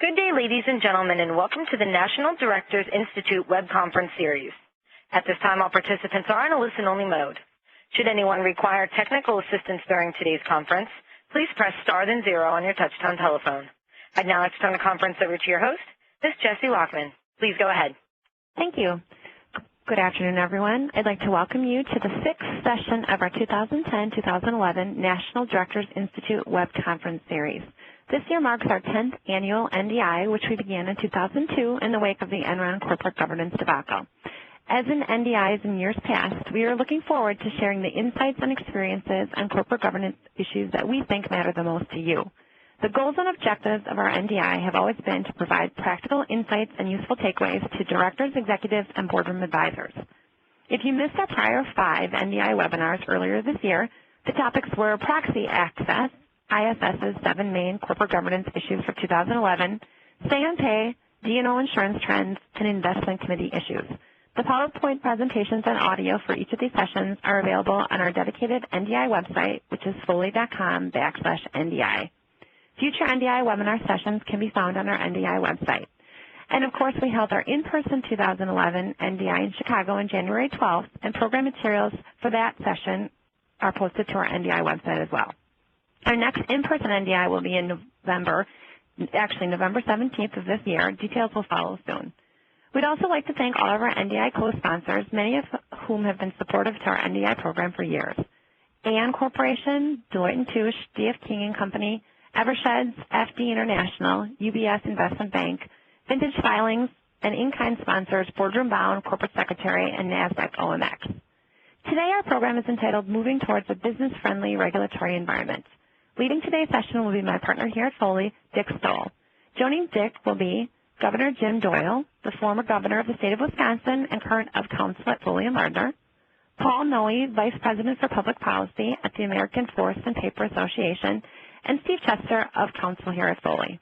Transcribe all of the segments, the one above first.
Good day, ladies and gentlemen, and welcome to the National Directors Institute web conference series. At this time, all participants are in a listen-only mode. Should anyone require technical assistance during today's conference, please press star then zero on your touch-tone telephone. I'd now like to turn the conference over to your host, Ms. Jessie Lockman. Please go ahead. Thank you. Good afternoon, everyone. I'd like to welcome you to the sixth session of our 2010-2011 National Directors Institute web conference series. This year marks our 10th annual NDI, which we began in 2002 in the wake of the Enron corporate governance debacle. As in NDIs in years past, we are looking forward to sharing the insights and experiences on corporate governance issues that we think matter the most to you. The goals and objectives of our NDI have always been to provide practical insights and useful takeaways to directors, executives, and boardroom advisors. If you missed our prior 5 NDI webinars earlier this year, the topics were proxy access, ISS's 7 main corporate governance issues for 2011, stay on pay, D&O insurance trends, and investment committee issues. The PowerPoint presentations and audio for each of these sessions are available on our dedicated NDI website, which is foley.com/NDI. Future NDI webinar sessions can be found on our NDI website. And, of course, we held our in-person 2011 NDI in Chicago on January 12th, and program materials for that session are posted to our NDI website as well. Our next in-person NDI will be in November 17th of this year. Details will follow soon. We'd also like to thank all of our NDI co-sponsors, many of whom have been supportive to our NDI program for years. Aon Corporation, Deloitte & Touche, D.F. King & Company, Eversheds, FD International, UBS Investment Bank, Vintage Filings, and in-kind sponsors Boardroom Bound, Corporate Secretary, and NASDAQ OMX. Today our program is entitled Moving Towards a Business-Friendly Regulatory Environment. Leading today's session will be my partner here at Foley, Dick Stoll. Joining Dick will be Governor Jim Doyle, the former governor of the state of Wisconsin and current of counsel at Foley and Lardner, Paul Noe, Vice President for Public Policy at the American Forest and Paper Association, and Steve Chester of counsel here at Foley.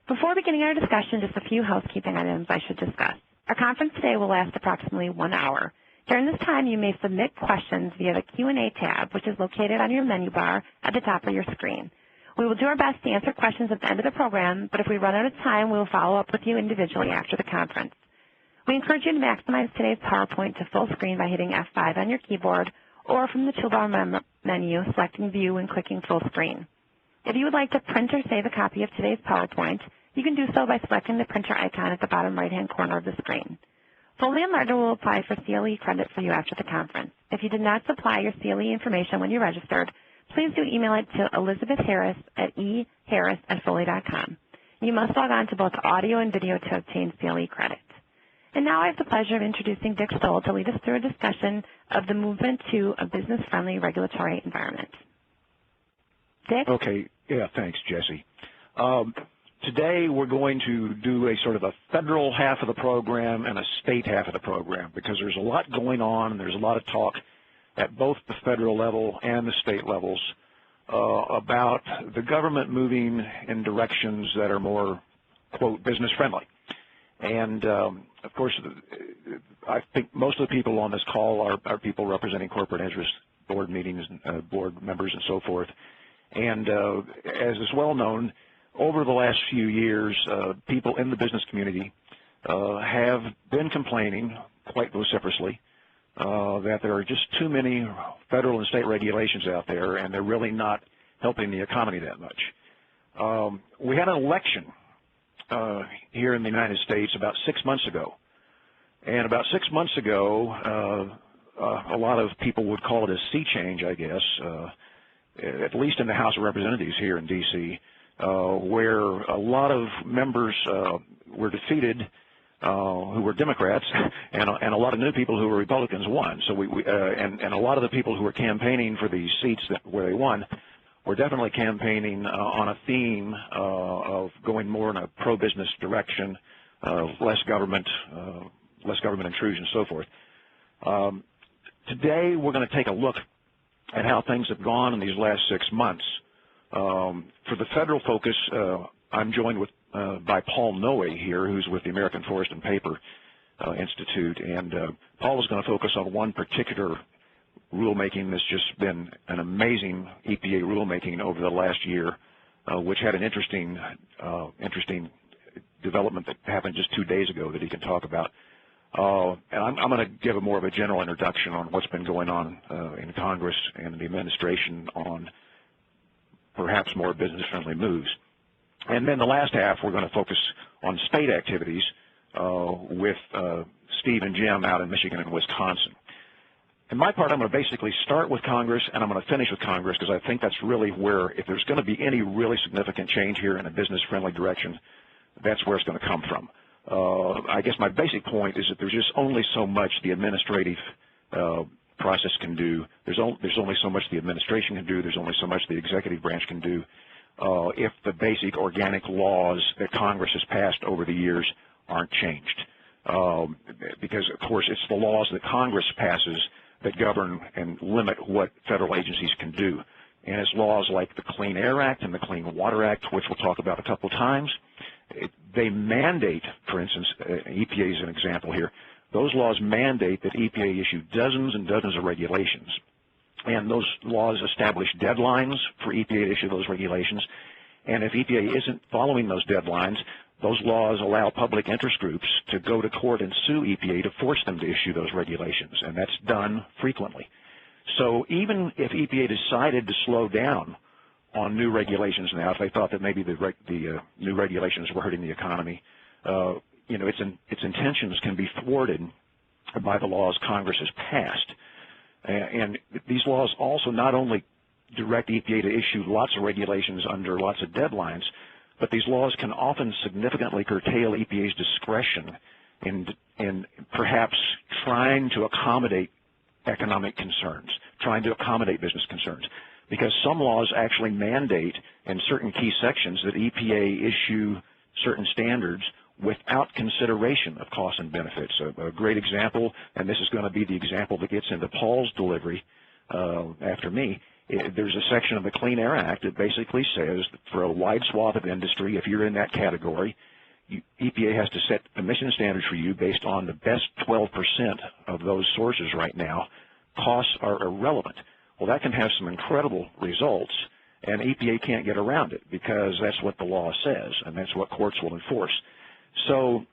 Before beginning our discussion, just a few housekeeping items I should discuss. Our conference today will last approximately 1 hour. During this time, you may submit questions via the Q&A tab, which is located on your menu bar at the top of your screen. We will do our best to answer questions at the end of the program, but if we run out of time, we will follow up with you individually after the conference. We encourage you to maximize today's PowerPoint to full screen by hitting F5 on your keyboard or from the toolbar menu, selecting View and clicking Full Screen. If you would like to print or save a copy of today's PowerPoint, you can do so by selecting the printer icon at the bottom right-hand corner of the screen. Foley and Lardner will apply for CLE credit for you after the conference. If you did not supply your CLE information when you registered, please do email it to Elizabeth Harris at eharris@foley.com. You must log on to both audio and video to obtain CLE credit. And now I have the pleasure of introducing Dick Stoll to lead us through a discussion of the movement to a business-friendly regulatory environment. Dick? Okay. Yeah, thanks, Jesse. Today we're going to do a sort of a federal half of the program and a state half of the program because there's a lot going on and there's a lot of talk at both the federal level and the state levels about the government moving in directions that are more, quote, business-friendly. And, of course, I think most of the people on this call are people representing corporate interest, board meetings, board members, and so forth. And as is well known, over the last few years, people in the business community have been complaining quite vociferously that there are just too many federal and state regulations out there, and they're really not helping the economy that much. We had an election here in the United States about 6 months ago. And about 6 months ago, a lot of people would call it a sea change, I guess, at least in the House of Representatives here in D.C., where a lot of members were defeated who were Democrats, and a lot of new people who were Republicans won. So and a lot of the people who were campaigning for these seats where they won were definitely campaigning on a theme of going more in a pro-business direction, less government intrusion, and so forth. Today we're going to take a look at how things have gone in these last 6 months. For the federal focus, I'm joined by Paul Noe here, who's with the American Forest and Paper Institute, and Paul is going to focus on one particular rulemaking that's just been an amazing EPA rulemaking over the last year, which had an interesting development that happened just 2 days ago that he can talk about. And I'm going to give a more of a general introduction on what's been going on in Congress and the administration on perhaps more business-friendly moves. And then the last half, we're going to focus on state activities with Steve and Jim out in Michigan and Wisconsin. In my part, I'm going to basically start with Congress, and I'm going to finish with Congress because I think that's really where, if there's going to be any really significant change here in a business-friendly direction, that's where it's going to come from. I guess my basic point is that there's just only so much the administrative process can do. There's only so much the administration can do. There's only so much the executive branch can do if the basic organic laws that Congress has passed over the years aren't changed. Because, of course, it's the laws that Congress passes that govern and limit what federal agencies can do. And it's laws like the Clean Air Act and the Clean Water Act, which we'll talk about a couple of times. They mandate, for instance, EPA is an example here, those laws mandate that EPA issue dozens and dozens of regulations. And those laws establish deadlines for EPA to issue those regulations. And if EPA isn't following those deadlines, those laws allow public interest groups to go to court and sue EPA to force them to issue those regulations, and that's done frequently. So even if EPA decided to slow down on new regulations now, if they thought that maybe the new regulations were hurting the economy, you know, its intentions can be thwarted by the laws Congress has passed. And these laws also not only direct EPA to issue lots of regulations under lots of deadlines, but these laws can often significantly curtail EPA's discretion in perhaps trying to accommodate economic concerns, trying to accommodate business concerns, because some laws actually mandate in certain key sections that EPA issue certain standards without consideration of costs and benefits. A great example, and this is going to be the example that gets into Paul's delivery after me, there's a section of the Clean Air Act that basically says that for a wide swath of industry, if you're in that category, EPA has to set emission standards for you based on the best 12% of those sources right now. Costs are irrelevant. Well, that can have some incredible results, and EPA can't get around it because that's what the law says, and that's what courts will enforce. So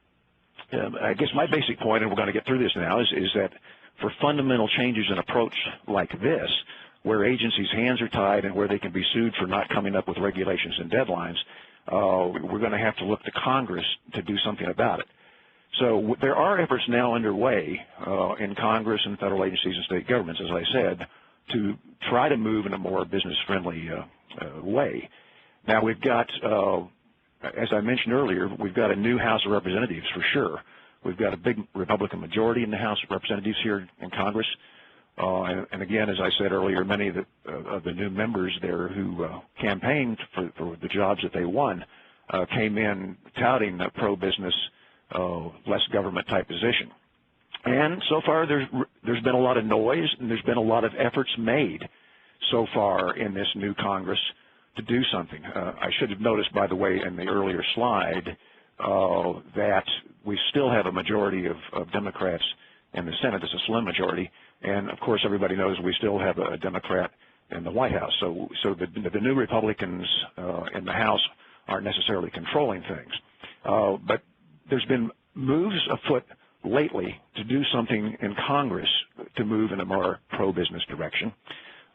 I guess my basic point, and we're going to get through this now, is that for fundamental changes in approach like this, where agencies' hands are tied and where they can be sued for not coming up with regulations and deadlines, we're going to have to look to Congress to do something about it. So there are efforts now underway in Congress and federal agencies and state governments, as I said, to try to move in a more business-friendly way. Now we've got, as I mentioned earlier, we've got a new House of Representatives for sure. We've got a big Republican majority in the House of Representatives here in Congress. And again, as I said earlier, many of the new members there who campaigned for the jobs that they won came in touting a pro-business, less government type position. And so far, there's been a lot of noise, and there's been a lot of efforts made so far in this new Congress to do something. I should have noticed, by the way, in the earlier slide that we still have a majority of Democrats in the Senate. It's a slim majority. And, of course, everybody knows we still have a Democrat in the White House. So the new Republicans in the House aren't necessarily controlling things. But there's been moves afoot lately to do something in Congress to move in a more pro-business direction.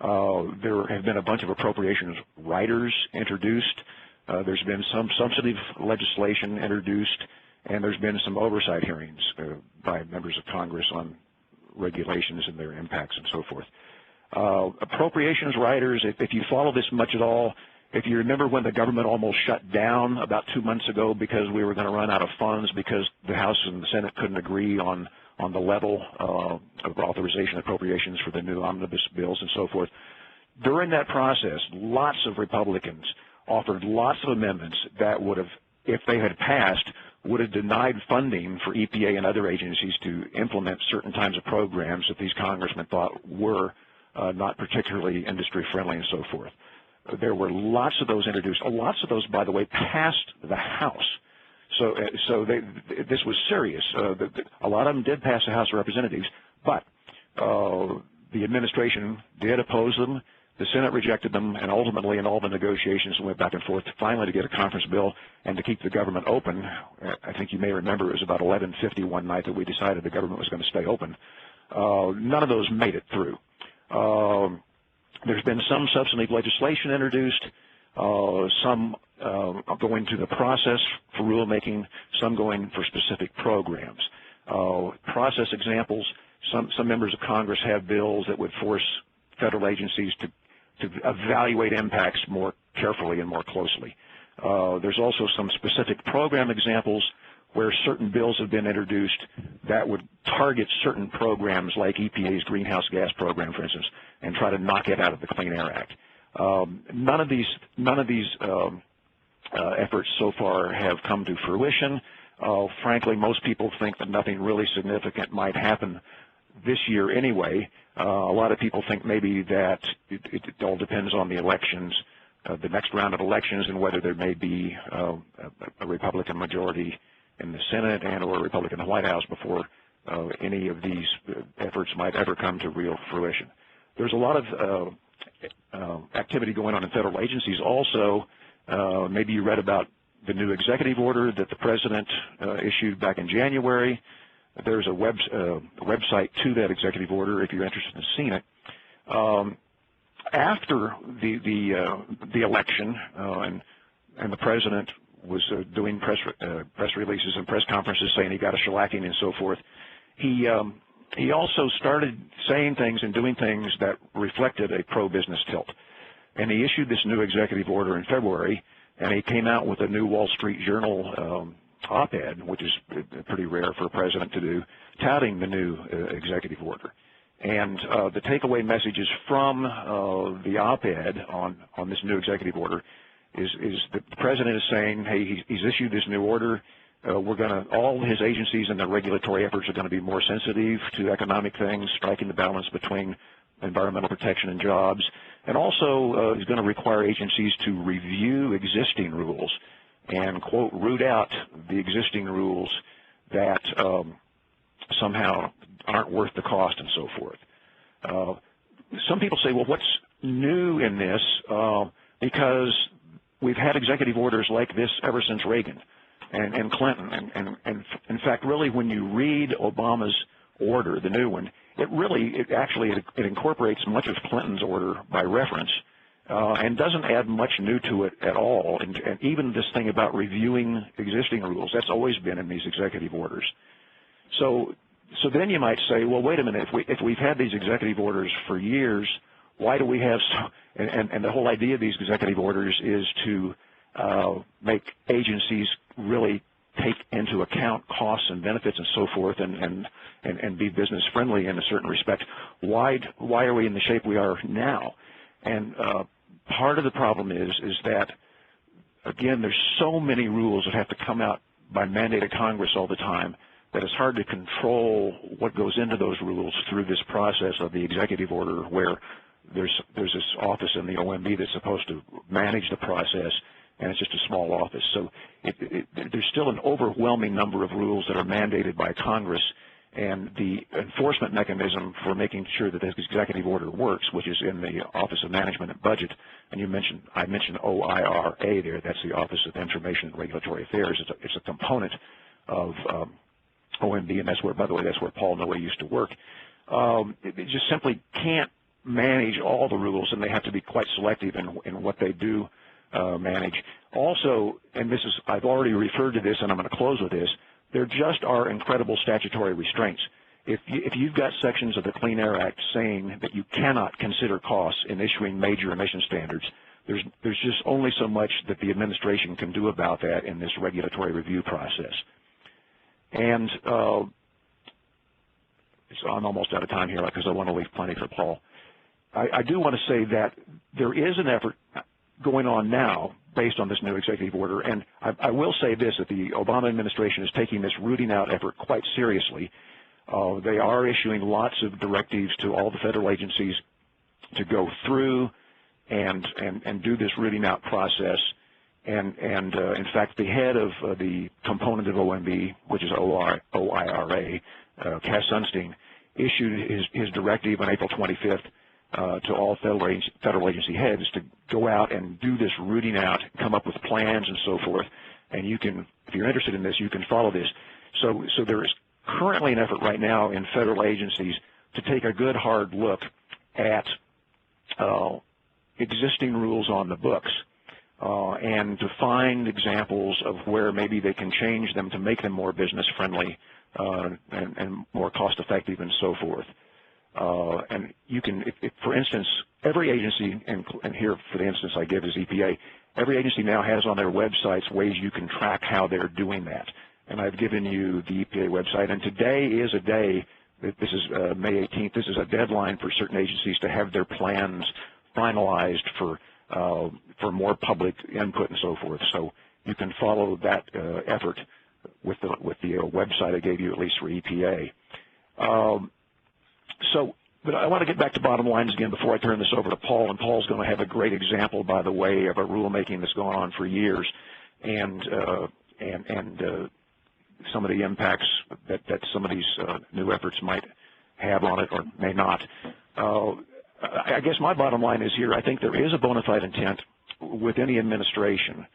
There have been a bunch of appropriations riders introduced. There's been some substantive legislation introduced, and there's been some oversight hearings by members of Congress on regulations and their impacts and so forth. Appropriations riders, if you follow this much at all, if you remember when the government almost shut down about 2 months ago because we were going to run out of funds because the House and the Senate couldn't agree on the level of authorization appropriations for the new omnibus bills and so forth, during that process, lots of Republicans offered lots of amendments that would have, if they had passed, would have denied funding for EPA and other agencies to implement certain kinds of programs that these congressmen thought were not particularly industry-friendly and so forth. There were lots of those introduced. Lots of those, by the way, passed the House. So this was serious. A lot of them did pass the House of Representatives, but the administration did oppose them. The Senate rejected them, and ultimately in all the negotiations went back and forth finally to get a conference bill and to keep the government open. I think you may remember it was about 11:50 one night that we decided the government was going to stay open. None of those made it through. There's been some substantive legislation introduced, some going to the process for rulemaking, some going for specific programs. Process examples, some members of Congress have bills that would force federal agencies to evaluate impacts more carefully and more closely. There's also some specific program examples where certain bills have been introduced that would target certain programs like EPA's greenhouse gas program, for instance, and try to knock it out of the Clean Air Act. None of these efforts so far have come to fruition. Frankly, most people think that nothing really significant might happen this year anyway. A lot of people think maybe that it all depends on the elections, the next round of elections, and whether there may be a Republican majority in the Senate and or a Republican in the White House before any of these efforts might ever come to real fruition. There's a lot of activity going on in federal agencies also. Maybe you read about the new executive order that the President issued back in January. There's a website to that executive order if you're interested in seeing it. After the election and the President was doing press releases and press conferences saying he got a shellacking and so forth, he also started saying things and doing things that reflected a pro-business tilt. And he issued this new executive order in February, and he came out with a new Wall Street Journal op-ed, which is pretty rare for a president to do, touting the new executive order. And the takeaway messages from the op-ed on this new executive order is that the president is saying, hey, he's issued this new order. All his agencies and their regulatory efforts are going to be more sensitive to economic things, striking the balance between environmental protection and jobs. And also, he's going to require agencies to review existing rules and, quote, root out the existing rules that somehow aren't worth the cost and so forth. Some people say, well, what's new in this? Because we've had executive orders like this ever since Reagan and Clinton. And in fact, really, when you read Obama's order, the new one, it incorporates much of Clinton's order by reference and doesn't add much new to it at all. And even this thing about reviewing existing rules, that's always been in these executive orders. So then you might say, well, wait a minute, if we've had these executive orders for years, why do we have and the whole idea of these executive orders is to make agencies really take into account costs and benefits and so forth and be business friendly in a certain respect. Why are we in the shape we are now? And part of the problem is that, again, there's so many rules that have to come out by mandate of Congress all the time that it's hard to control what goes into those rules through this process of the executive order where there's this office in the OMB that's supposed to manage the process, and it's just a small office. So there's still an overwhelming number of rules that are mandated by Congress, and the enforcement mechanism for making sure that this executive order works, which is in the Office of Management and Budget, and I mentioned OIRA there, that's the Office of Information and Regulatory Affairs. It's a component of OMB, and that's where, by the way, that's where Paul Noe used to work. It just simply can't manage all the rules, and they have to be quite selective in what they do manage. Also, and I've already referred to this, and I'm going to close with this, there just are incredible statutory restraints. If you've got sections of the Clean Air Act saying that you cannot consider costs in issuing major emission standards, there's just only so much that the administration can do about that in this regulatory review process. And I'm almost out of time here because I want to leave plenty for Paul. I do want to say that there is an effort going on now based on this new executive order, and I will say this, that the Obama administration is taking this rooting out effort quite seriously. They are issuing lots of directives to all the federal agencies to go through and do this rooting out process. And in fact, the head of the component of OMB, which is OIRA, Cass Sunstein, issued his directive on April 25th to all federal agency heads to go out and do this rooting out, come up with plans and so forth. And you can, if you're interested in this, you can follow this. So there is currently an effort right now in federal agencies to take a good hard look at existing rules on the books and to find examples of where maybe they can change them to make them more business friendly and more cost effective and so forth. And you can, if, for instance, every agency, and here for the instance I give is EPA, every agency now has on their websites ways you can track how they're doing that. And I've given you the EPA website, and today is a day, this is May 18th, this is a deadline for certain agencies to have their plans finalized for more public input and so forth. So you can follow that effort with the website I gave you, at least for EPA. But I want to get back to bottom lines again before I turn this over to Paul, and Paul's going to have a great example, by the way, of a rulemaking that's gone on for years, and some of the impacts that some of these new efforts might have on it or may not. I guess my bottom line is here, I think there is a bona fide intent within the administration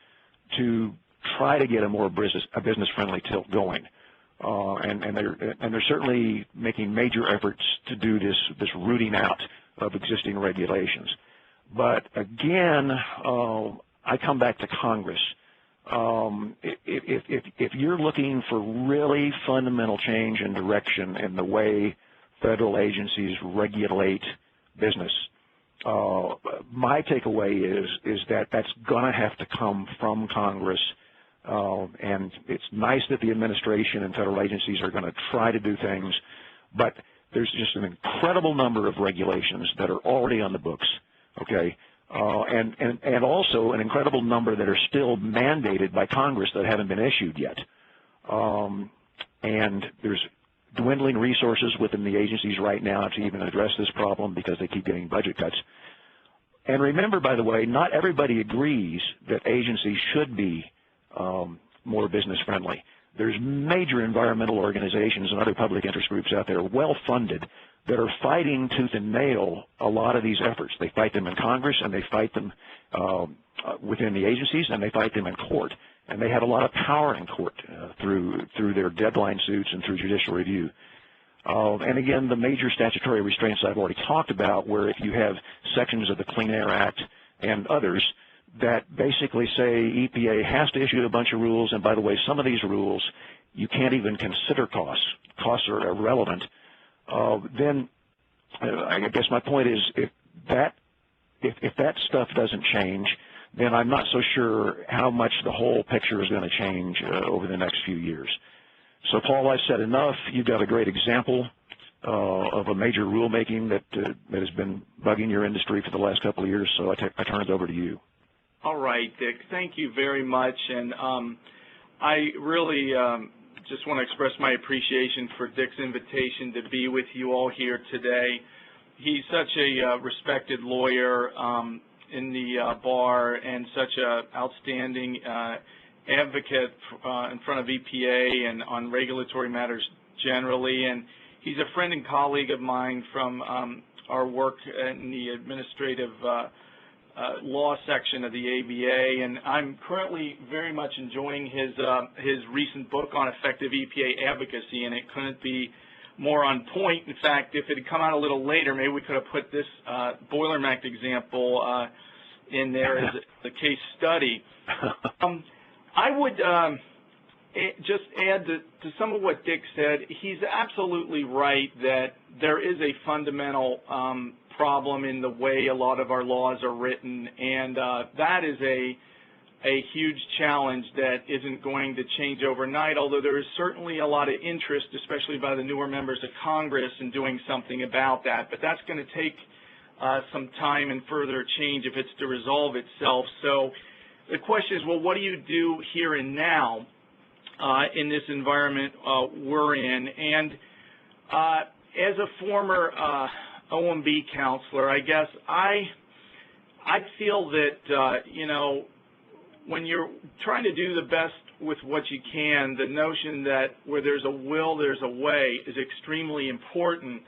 to try to get a more business-friendly tilt going. And they're certainly making major efforts to do this rooting out of existing regulations. But again, I come back to Congress. If you're looking for really fundamental change in direction in the way federal agencies regulate business, my takeaway is that that's going to have to come from Congress. And it's nice that the administration and federal agencies are going to try to do things, but there's just an incredible number of regulations that are already on the books, okay, and also an incredible number that are still mandated by Congress that haven't been issued yet. And there's dwindling resources within the agencies right now to even address this problem because they keep getting budget cuts. And remember, by the way, not everybody agrees that agencies should be more business friendly. There's major environmental organizations and other public interest groups out there, well funded, that are fighting tooth and nail a lot of these efforts. They fight them in Congress, and they fight them within the agencies, and they fight them in court. And they have a lot of power in court through their deadline suits and through judicial review. And again, the major statutory restraints I've already talked about, where if you have sections of the Clean Air Act and others that basically say EPA has to issue a bunch of rules, and by the way, some of these rules you can't even consider costs. Costs are irrelevant. Then I guess my point is if that stuff doesn't change, then I'm not so sure how much the whole picture is going to change over the next few years. So, Paul, I've said enough. You've got a great example of a major rulemaking that has been bugging your industry for the last couple of years, so I turn it over to you. All right, Dick. Thank you very much. And I really just want to express my appreciation for Dick's invitation to be with you all here today. He's such a respected lawyer in the bar and such an outstanding advocate in front of EPA and on regulatory matters generally. And he's a friend and colleague of mine from our work in the administrative law section of the ABA, and I'm currently very much enjoying his recent book on effective EPA advocacy, and it couldn't be more on point. In fact, if it had come out a little later, maybe we could have put this Boilermact example in there as the case study. I would just add to some of what Dick said. He's absolutely right that there is a fundamental problem in the way a lot of our laws are written, and that is a huge challenge that isn't going to change overnight, although there is certainly a lot of interest, especially by the newer members of Congress, in doing something about that. But that's going to take some time and further change if it's to resolve itself. So the question is, well, what do you do here and now in this environment we're in? And as a former OMB counselor, I guess I feel that, you know, when you're trying to do the best with what you can, the notion that where there's a will, there's a way is extremely important.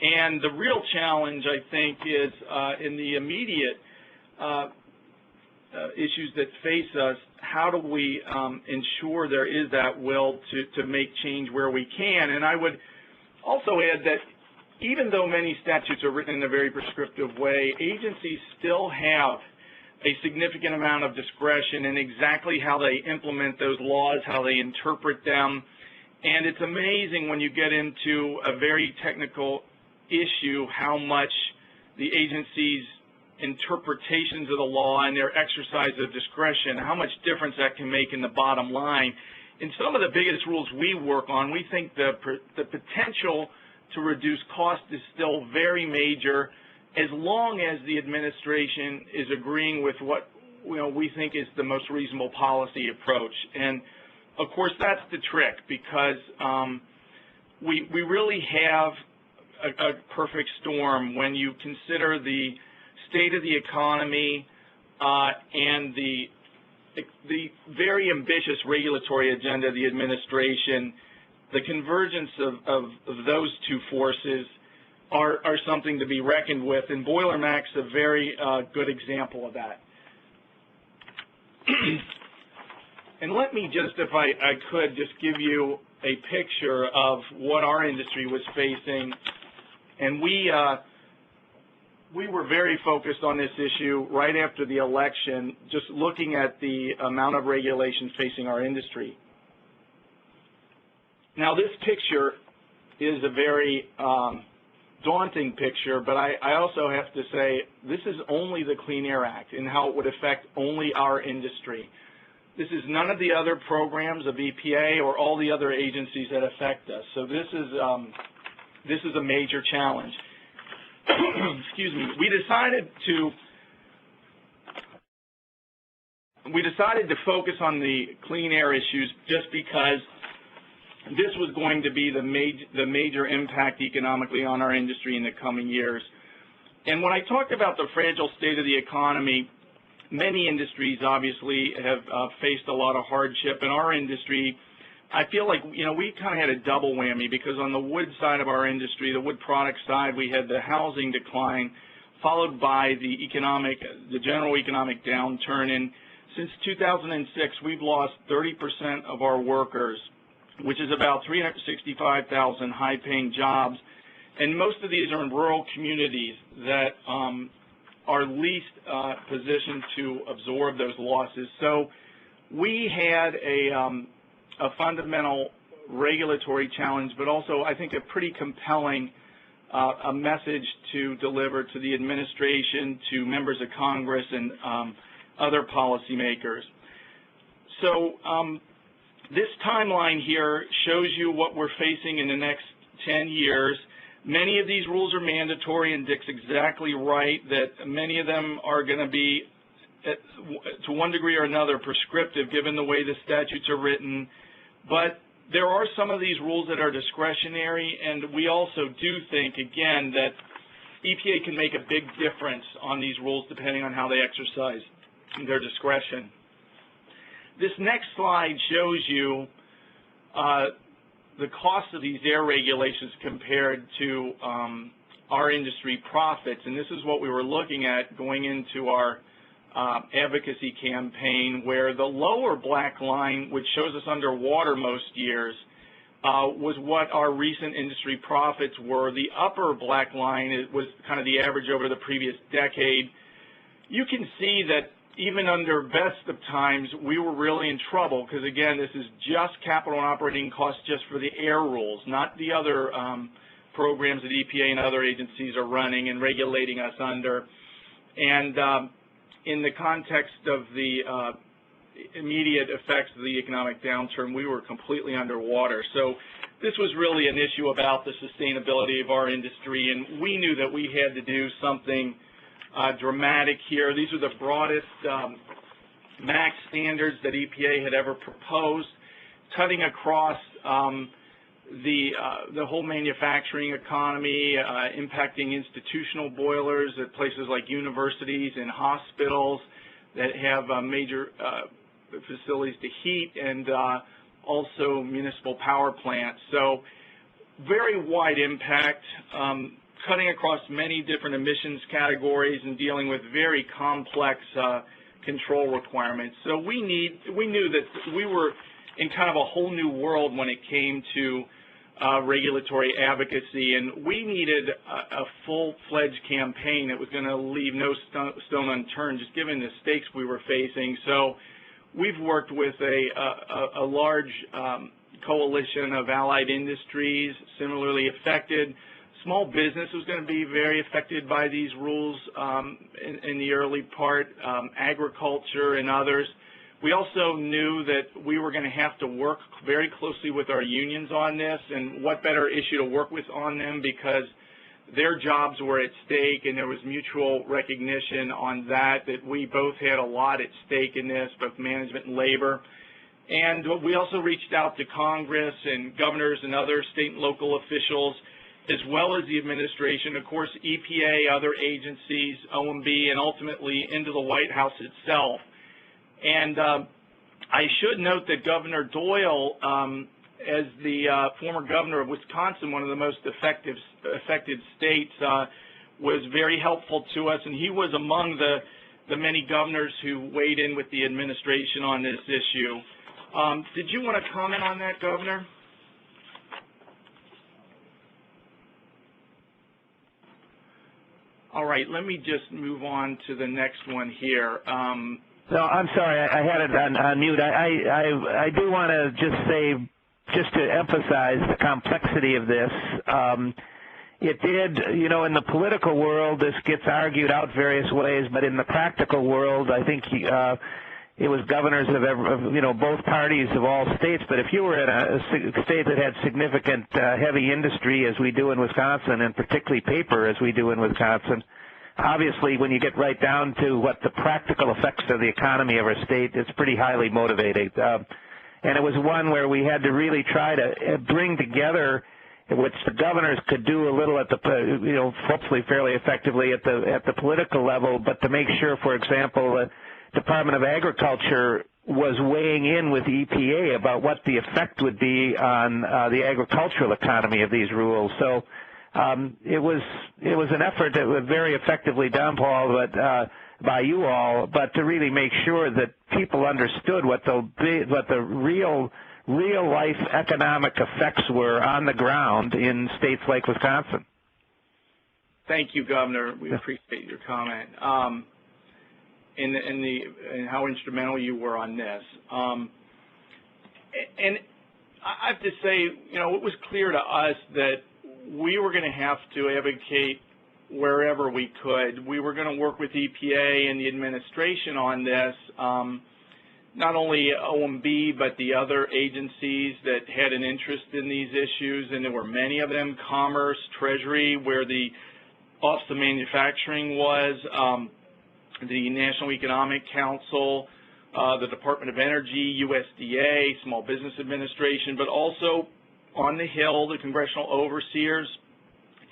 And the real challenge, I think, is in the immediate issues that face us, how do we ensure there is that will to make change where we can? And I would also add that even though many statutes are written in a very prescriptive way, agencies still have a significant amount of discretion in exactly how they implement those laws, how they interpret them. And it's amazing when you get into a very technical issue how much the agency's interpretations of the law and their exercise of discretion, how much difference that can make in the bottom line. In some of the biggest rules we work on, we think the potential to reduce cost is still very major, as long as the administration is agreeing with what we think is the most reasonable policy approach. And of course, that's the trick, because we really have a perfect storm when you consider the state of the economy and the very ambitious regulatory agenda of the administration. The convergence of those two forces are something to be reckoned with, and Boiler Mac's a very good example of that. And let me just, if I could, just give you a picture of what our industry was facing. And we were very focused on this issue right after the election, just looking at the amount of regulation facing our industry. Now, this picture is a very daunting picture, but I also have to say this is only the Clean Air Act and how it would affect only our industry. This is none of the other programs of EPA or all the other agencies that affect us. So this is a major challenge. Excuse me. We decided to focus on the clean air issues just because this was going to be the major impact economically on our industry in the coming years. And when I talked about the fragile state of the economy, many industries obviously have faced a lot of hardship. In our industry, I feel like, we kind of had a double whammy, because on the wood side of our industry, the wood product side, we had the housing decline, followed by the general economic downturn. And since 2006, we've lost 30% of our workers, which is about 365,000 high-paying jobs. And most of these are in rural communities that are least positioned to absorb those losses. So we had a fundamental regulatory challenge, but also I think a pretty compelling a message to deliver to the administration, to members of Congress, and other policymakers. So this timeline here shows you what we're facing in the next 10 years. Many of these rules are mandatory, and Dick's exactly right that many of them are going to be, to one degree or another, prescriptive given the way the statutes are written. But there are some of these rules that are discretionary, and we also do think, again, that EPA can make a big difference on these rules depending on how they exercise their discretion. This next slide shows you the cost of these air regulations compared to our industry profits, and this is what we were looking at going into our advocacy campaign, where the lower black line, which shows us underwater most years, was what our recent industry profits were. The upper black line was kind of the average over the previous decade. You can see that even under best of times, we were really in trouble, because again, this is just capital and operating costs just for the air rules, not the other programs that EPA and other agencies are running and regulating us under. And in the context of the immediate effects of the economic downturn, we were completely underwater. So this was really an issue about the sustainability of our industry, and we knew that we had to do something dramatic here. These are the broadest max standards that EPA had ever proposed, cutting across the whole manufacturing economy, impacting institutional boilers at places like universities and hospitals that have major facilities to heat, and also municipal power plants. So very wide impact, cutting across many different emissions categories and dealing with very complex control requirements. So we knew that we were in kind of a whole new world when it came to regulatory advocacy, and we needed a full-fledged campaign that was going to leave no stone unturned, just given the stakes we were facing. So we've worked with a large coalition of allied industries similarly affected. Small business was going to be very affected by these rules in the early part, agriculture and others. We also knew that we were going to have to work very closely with our unions on this, and what better issue to work with on them because their jobs were at stake and there was mutual recognition on that we both had a lot at stake in this, both management and labor. And we also reached out to Congress and governors and other state and local officials, as well as the administration, of course, EPA, other agencies, OMB, and ultimately into the White House itself. And I should note that Governor Doyle, as the former governor of Wisconsin, one of the most affected states, was very helpful to us, and he was among the many governors who weighed in with the administration on this issue. Did you want to comment on that, Governor? All right, let me just move on to the next one here. No, I'm sorry, I had it on mute. I do want to just say, just to emphasize the complexity of this, it did, you know, in the political world, this gets argued out various ways, but in the practical world, I think it was governors of, you know, both parties of all states, but if you were in a state that had significant heavy industry, as we do in Wisconsin, and particularly paper, as we do in Wisconsin, obviously, when you get right down to what the practical effects of the economy of our state, it's pretty highly motivating. And it was one where we had to really try to bring together, which the governors could do a little at the, you know, hopefully fairly effectively at the political level, but to make sure, for example, the Department of Agriculture was weighing in with EPA about what the effect would be on the agricultural economy of these rules. So it was an effort that was very effectively done, Paul, but by you all, but to really make sure that people understood what the real life economic effects were on the ground in states like Wisconsin. Thank you, Governor. We appreciate your comment and how instrumental you were on this. And I have to say, you know, it was clear to us that we were going to have to advocate wherever we could. We were going to work with EPA and the administration on this, not only OMB, but the other agencies that had an interest in these issues, and there were many of them, Commerce, Treasury, where the Office of Manufacturing was, the National Economic Council, the Department of Energy, USDA, Small Business Administration, but also on the Hill, the congressional overseers,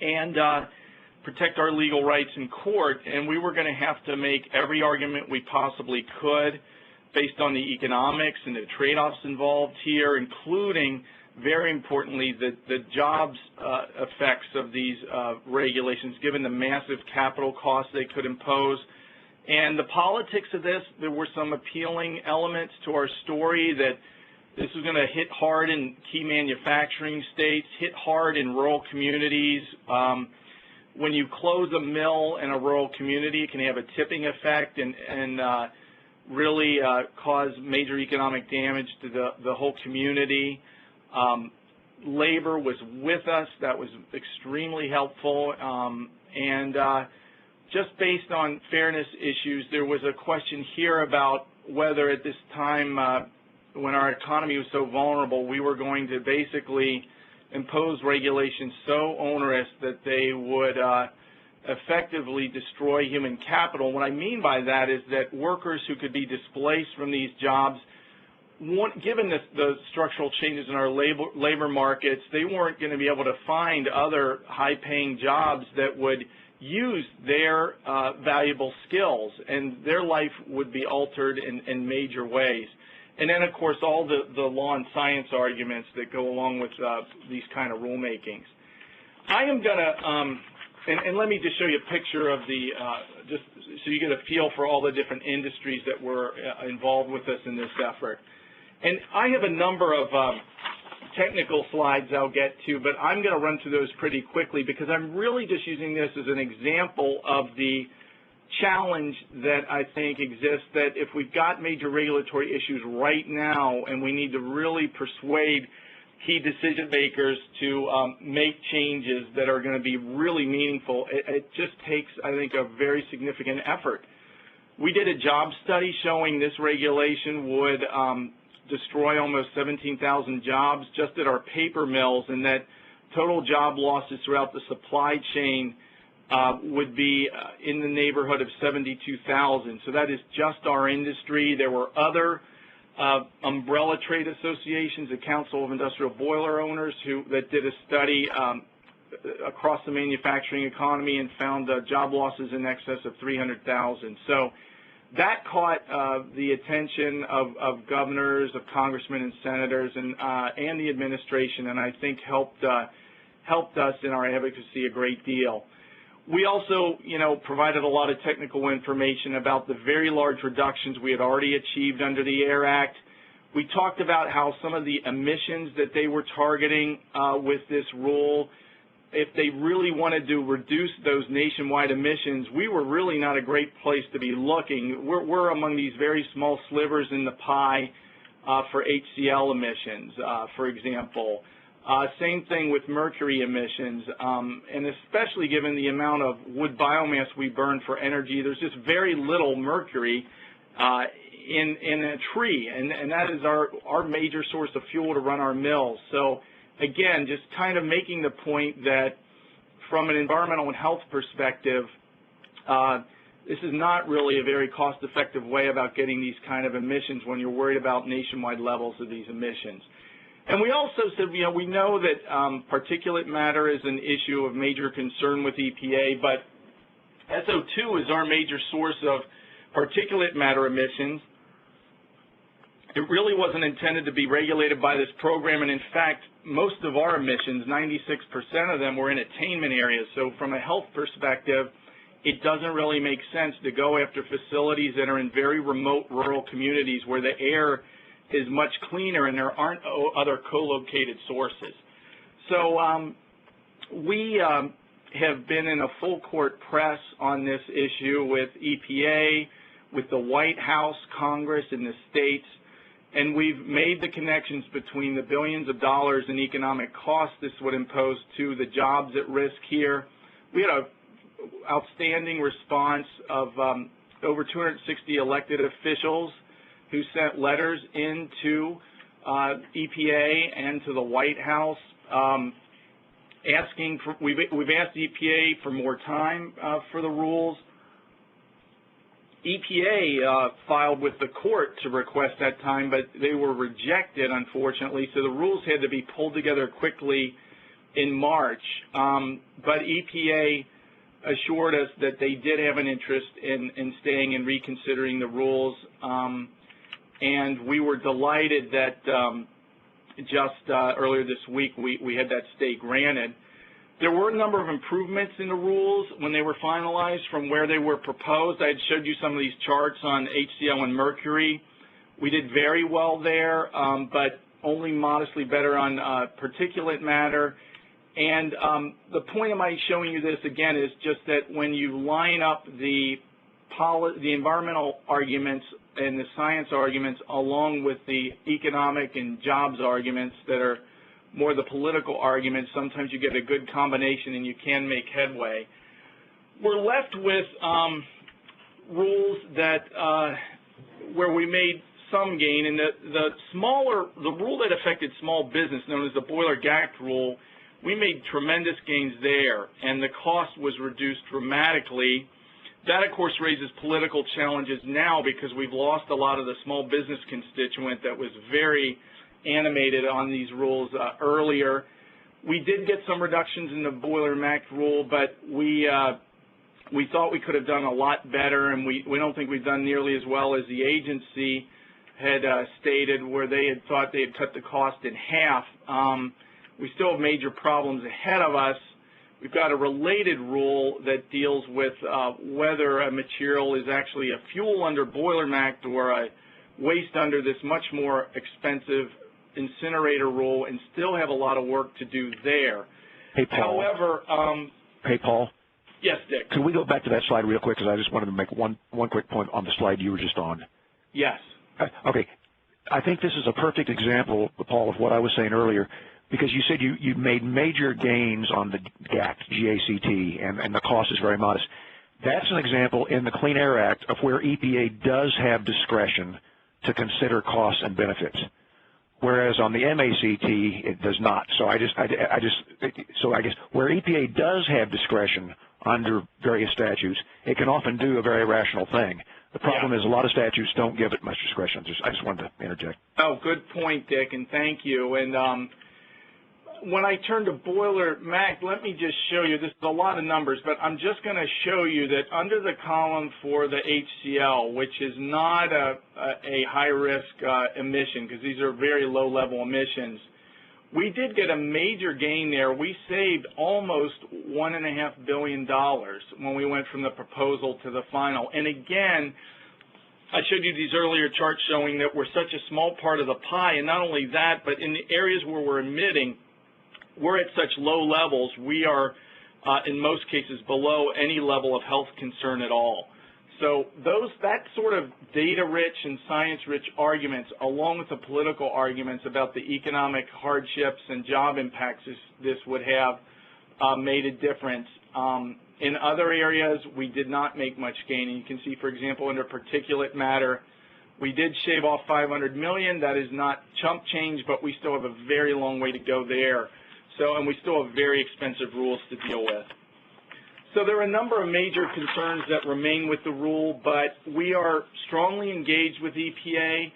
and protect our legal rights in court. And we were going to have to make every argument we possibly could based on the economics and the trade-offs involved here, including, very importantly, the jobs effects of these regulations, given the massive capital costs they could impose. And the politics of this, there were some appealing elements to our story that this was going to hit hard in key manufacturing states, hit hard in rural communities. When you close a mill in a rural community, it can have a tipping effect and really cause major economic damage to the whole community. Labor was with us. That was extremely helpful. And just based on fairness issues, there was a question here about whether at this time when our economy was so vulnerable, we were going to basically impose regulations so onerous that they would effectively destroy human capital. What I mean by that is that workers who could be displaced from these jobs, given the structural changes in our labor markets, they weren't going to be able to find other high-paying jobs that would use their valuable skills, and their life would be altered in major ways. And then, of course, all the law and science arguments that go along with these kind of rulemakings. I am going to and let me just show you a picture of the, just so you get a feel for all the different industries that were involved with us in this effort. And I have a number of technical slides I'll get to, but I'm going to run through those pretty quickly because I'm really just using this as an example of the challenge that I think exists, that if we've got major regulatory issues right now and we need to really persuade key decision makers to make changes that are going to be really meaningful, it just takes, I think, a very significant effort. We did a job study showing this regulation would destroy almost 17,000 jobs just at our paper mills, and that total job losses throughout the supply chain would be in the neighborhood of 72,000. So that is just our industry. There were other umbrella trade associations, the Council of Industrial Boiler Owners, that did a study across the manufacturing economy and found job losses in excess of 300,000. So that caught the attention of governors, of congressmen and senators, and the administration, and I think helped us in our advocacy a great deal. We also, provided a lot of technical information about the very large reductions we had already achieved under the AIR Act. We talked about how some of the emissions that they were targeting with this rule, if they really wanted to reduce those nationwide emissions, we were really not a great place to be looking. We're among these very small slivers in the pie for HCl emissions, for example. Same thing with mercury emissions, and especially given the amount of wood biomass we burn for energy, there's just very little mercury in a tree, and that is our major source of fuel to run our mills. So again, just kind of making the point that from an environmental and health perspective, this is not really a very cost-effective way about getting these kind of emissions when you're worried about nationwide levels of these emissions. And we also said, we know that particulate matter is an issue of major concern with EPA, but SO2 is our major source of particulate matter emissions. It really wasn't intended to be regulated by this program, and in fact, most of our emissions, 96% of them, were in attainment areas. So from a health perspective, it doesn't really make sense to go after facilities that are in very remote rural communities where the air is much cleaner and there aren't other co-located sources. So we have been in a full court press on this issue with EPA, with the White House, Congress, and the states, and we've made the connections between the billions of dollars in economic costs this would impose to the jobs at risk here. We had an outstanding response of over 260 elected officials who sent letters into EPA and to the White House asking for, we've asked EPA for more time for the rules. EPA filed with the court to request that time, but they were rejected, unfortunately, so the rules had to be pulled together quickly in March. But EPA assured us that they did have an interest in staying and reconsidering the rules. And we were delighted that just earlier this week we had that stay granted. There were a number of improvements in the rules when they were finalized from where they were proposed. I had showed you some of these charts on HCl and mercury. We did very well there, but only modestly better on particulate matter. And the point of my showing you this again is just that when you line up the environmental arguments and the science arguments along with the economic and jobs arguments that are more the political arguments, sometimes you get a good combination and you can make headway. We're left with rules that where we made some gain, and the rule that affected small business, known as the Boiler GACT rule, we made tremendous gains there, and the cost was reduced dramatically. That, of course, raises political challenges now because we've lost a lot of the small business constituent that was very animated on these rules earlier. We did get some reductions in the Boiler MACT rule, but we thought we could have done a lot better, and we don't think we've done nearly as well as the agency had stated, where they had thought they had cut the cost in half. We still have major problems ahead of us, We've got a related rule that deals with whether a material is actually a fuel under Boilermact or a waste under this much more expensive incinerator rule, and still have a lot of work to do there. Hey, Paul. However, hey, Paul. Yes, Dick. Could we go back to that slide real quick, because I just wanted to make one quick point on the slide you were just on. Yes. Okay. I think this is a perfect example, Paul, of what I was saying earlier, because you said you made major gains on the GACT, G-A-C-T, and the cost is very modest. That's an example in the Clean Air Act of where EPA does have discretion to consider costs and benefits, whereas on the MACT it does not. So I guess where EPA does have discretion under various statutes, it can often do a very rational thing. The problem is a lot of statutes don't give it much discretion. I just wanted to interject. Oh, good point, Dick, and thank you. And when I turn to Boilermact, let me just show you, this is a lot of numbers, but I'm just going to show you that under the column for the HCL, which is not a high-risk emission, because these are very low-level emissions, we did get a major gain there. We saved almost $1.5 billion when we went from the proposal to the final. And again, I showed you these earlier charts showing that we're such a small part of the pie, and not only that, but in the areas where we're emitting, we're at such low levels, we are in most cases below any level of health concern at all. So that sort of data-rich and science-rich arguments, along with the political arguments about the economic hardships and job impacts this would have, made a difference. In other areas, we did not make much gain. And you can see, for example, under particulate matter, we did shave off $500 million. That is not chump change, but we still have a very long way to go there. And we still have very expensive rules to deal with. So there are a number of major concerns that remain with the rule, but we are strongly engaged with EPA.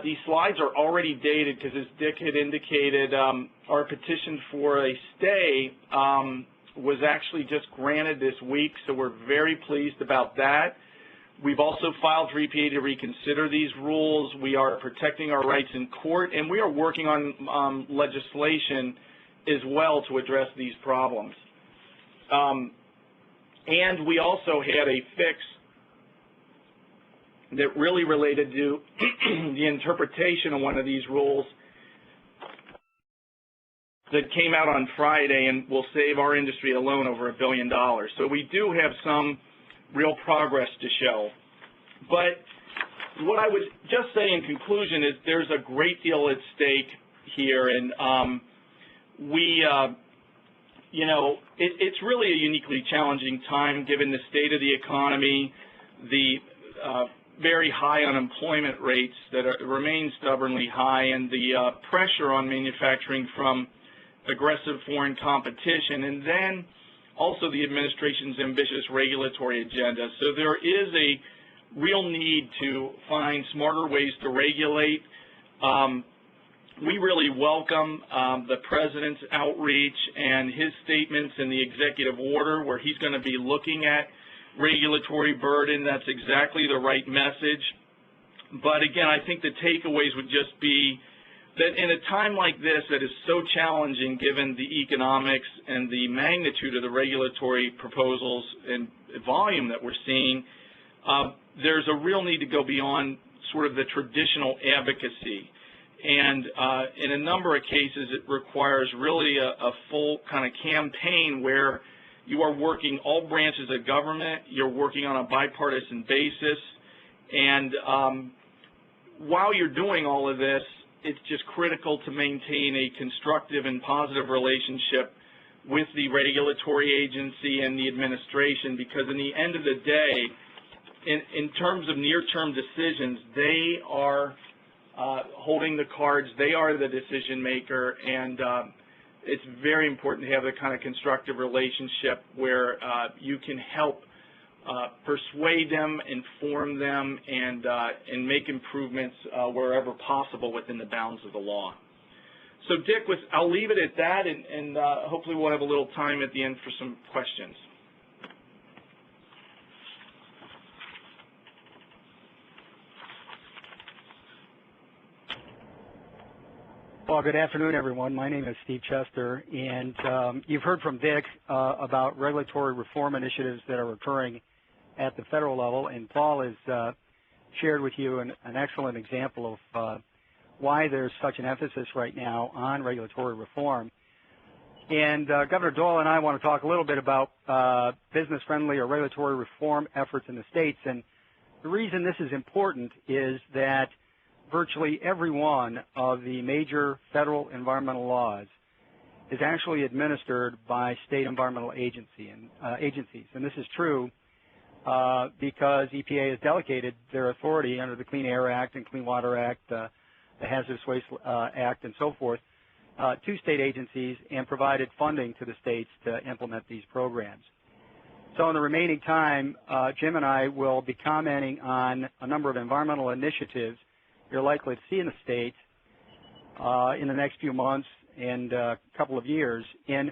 These slides are already dated because, as Dick had indicated, our petition for a stay was actually just granted this week, so we're very pleased about that. We've also filed for EPA to reconsider these rules. We are protecting our rights in court, and we are working on legislation as well to address these problems. And we also had a fix that really related to the interpretation of one of these rules that came out on Friday and will save our industry alone over $1 billion. So we do have some real progress to show. But what I would just say in conclusion is there's a great deal at stake here, and it's really a uniquely challenging time given the state of the economy, the very high unemployment rates that remain stubbornly high, and the pressure on manufacturing from aggressive foreign competition, and then also the administration's ambitious regulatory agenda. So there is a real need to find smarter ways to regulate. We really welcome the President's outreach and his statements in the executive order where he's going to be looking at regulatory burden. That's exactly the right message. But again, I think the takeaways would just be that in a time like this that is so challenging given the economics and the magnitude of the regulatory proposals and volume that we're seeing, there's a real need to go beyond sort of the traditional advocacy. And in a number of cases, it requires really a full kind of campaign where you are working all branches of government, you're working on a bipartisan basis, and while you're doing all of this, it's just critical to maintain a constructive and positive relationship with the regulatory agency and the administration, because in the end of the day, in terms of near-term decisions, they are holding the cards, they are the decision maker, and it's very important to have the kind of constructive relationship where you can help persuade them, inform them, and make improvements wherever possible within the bounds of the law. So, Dick, I'll leave it at that, and hopefully we'll have a little time at the end for some questions. Well, good afternoon, everyone. My name is Steve Chester, and you've heard from Dick about regulatory reform initiatives that are occurring at the federal level, and Paul has shared with you an excellent example of why there's such an emphasis right now on regulatory reform. And Governor Doyle and I want to talk a little bit about business-friendly or regulatory reform efforts in the states. And the reason this is important is that virtually every one of the major federal environmental laws is actually administered by state environmental agencies. And this is true because EPA has delegated their authority under the Clean Air Act and Clean Water Act, the Hazardous Waste Act, and so forth, to state agencies and provided funding to the states to implement these programs. So in the remaining time, Jim and I will be commenting on a number of environmental initiatives you're likely to see in the state in the next few months and a couple of years. And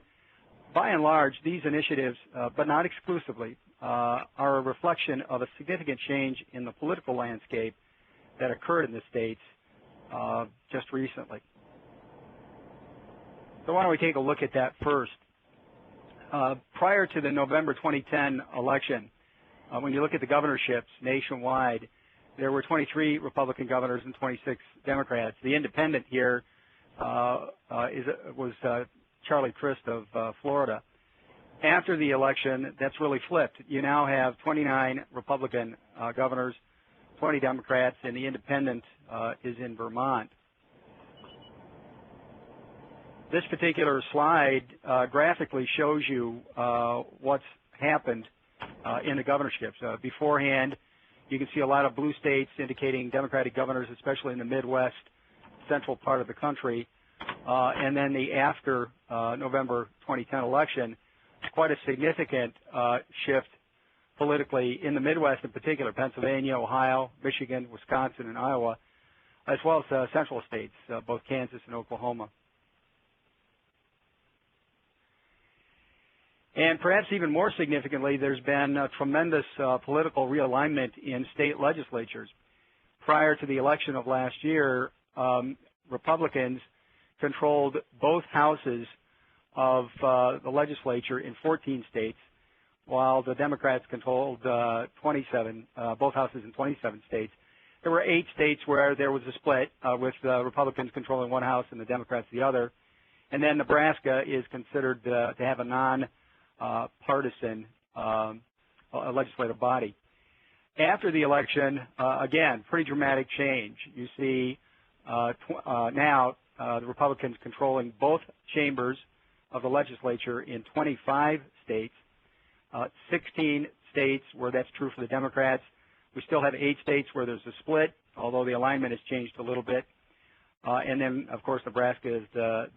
by and large, these initiatives, but not exclusively, are a reflection of a significant change in the political landscape that occurred in the states just recently. So why don't we take a look at that first. Prior to the November 2010 election, when you look at the governorships nationwide, there were 23 Republican governors and 26 Democrats. The independent here was Charlie Crist of Florida. After the election, that's really flipped. You now have 29 Republican governors, 20 Democrats, and the independent is in Vermont. This particular slide graphically shows you what's happened in the governorships. Beforehand, you can see a lot of blue states indicating Democratic governors, especially in the Midwest, central part of the country. And then the after November 2010 election, quite a significant shift politically in the Midwest in particular, Pennsylvania, Ohio, Michigan, Wisconsin, and Iowa, as well as central states, both Kansas and Oklahoma. And perhaps even more significantly, there's been a tremendous political realignment in state legislatures. Prior to the election of last year, Republicans controlled both houses of the legislature in 14 states, while the Democrats controlled 27, both houses in 27 states. There were 8 states where there was a split, with the Republicans controlling one house and the Democrats the other. And then Nebraska is considered to have a non-partisan legislative body. After the election, again, pretty dramatic change. You see now the Republicans controlling both chambers of the legislature in 25 states, 16 states where that's true for the Democrats. We still have 8 states where there's a split, although the alignment has changed a little bit. And then, of course, Nebraska is the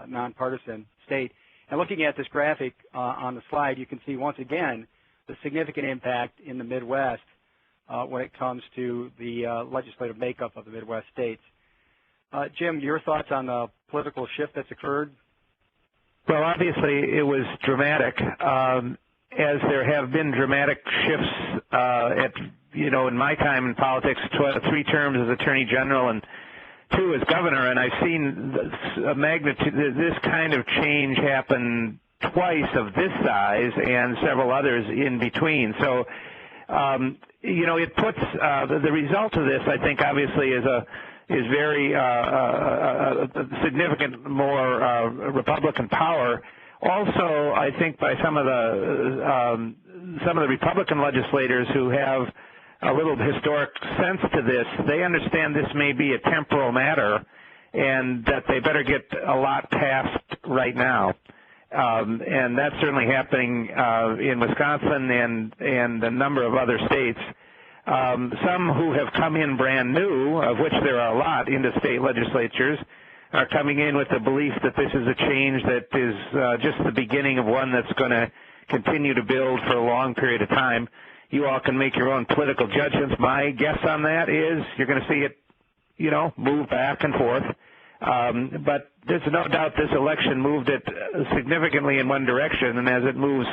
nonpartisan state. And looking at this graphic on the slide, you can see once again the significant impact in the Midwest when it comes to the legislative makeup of the Midwest states. Jim, your thoughts on the political shift that's occurred? Well, obviously it was dramatic, as there have been dramatic shifts in my time in politics, 3 terms as Attorney General and 2 as governor, and I've seen a magnitude, this kind of change happen twice of this size and several others in between. So, it puts the result of this, I think, obviously is very significant more Republican power. Also, I think by some of the Republican legislators who have a little historic sense to this, they understand this may be a temporal matter and that they better get a lot passed right now. And that's certainly happening in Wisconsin and a number of other states. Some who have come in brand new, of which there are a lot into state legislatures, are coming in with the belief that this is a change that is just the beginning of one that's going to continue to build for a long period of time. You all can make your own political judgments. My guess on that is you're going to see it, move back and forth. But there's no doubt this election moved it significantly in one direction, and as it moves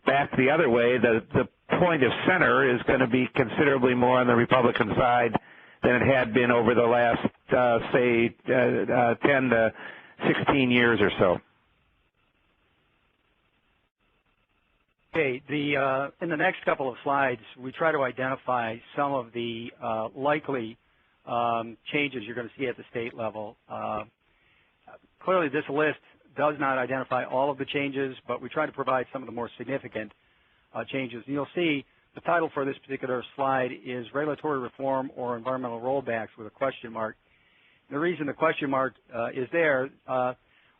back the other way, the point of center is going to be considerably more on the Republican side than it had been over the last say, 10 to 16 years or so. Okay, in the next couple of slides, we try to identify some of the likely changes you're going to see at the state level. Clearly, this list does not identify all of the changes, but we try to provide some of the more significant changes. And you'll see the title for this particular slide is Regulatory Reform or Environmental Rollbacks with a question mark. The reason the question mark is there,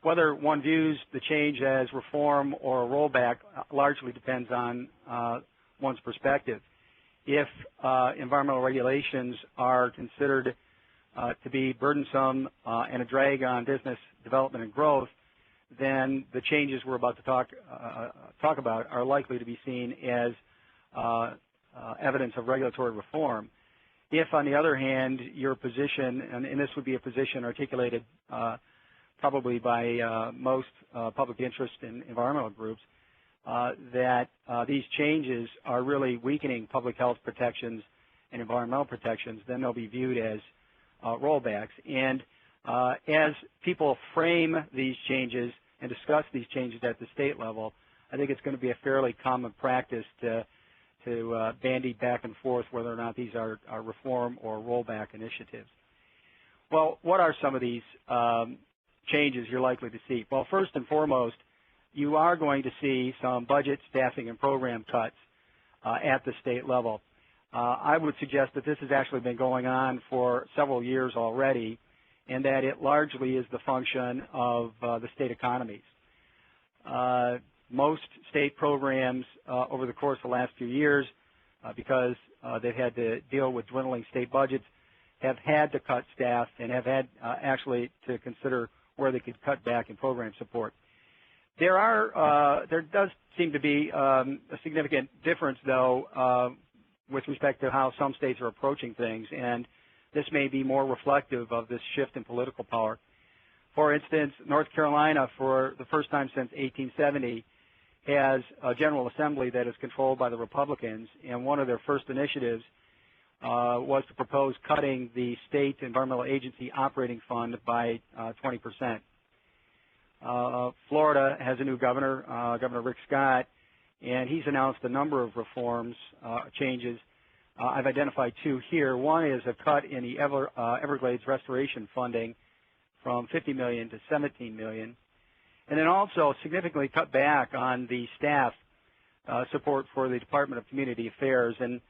whether one views the change as reform or a rollback largely depends on one's perspective. If environmental regulations are considered to be burdensome and a drag on business development and growth, then the changes we're about to talk about are likely to be seen as evidence of regulatory reform. If, on the other hand, your position, and this would be a position articulated probably by most public interest in environmental groups, that these changes are really weakening public health protections and environmental protections, then they'll be viewed as rollbacks. And as people frame these changes and discuss these changes at the state level, I think it's going to be a fairly common practice to bandy back and forth whether or not these are reform or rollback initiatives. Well, what are some of these changes you're likely to see? Well, first and foremost, you are going to see some budget, staffing, and program cuts at the state level. I would suggest that this has actually been going on for several years already, and that it largely is the function of the state economies. Most state programs over the course of the last few years, because they've had to deal with dwindling state budgets, have had to cut staff and have had actually to consider where they could cut back in program support. There does seem to be a significant difference, though, with respect to how some states are approaching things, and this may be more reflective of this shift in political power. For instance, North Carolina, for the first time since 1870, has a General Assembly that is controlled by the Republicans, and one of their first initiatives was to propose cutting the state environmental agency operating fund by 20%. Florida has a new governor, Governor Rick Scott, and he's announced a number of reforms, changes. I've identified two here. One is a cut in the Everglades restoration funding from $50 million to $17 million, and then also significantly cut back on the staff support for the Department of Community Affairs, and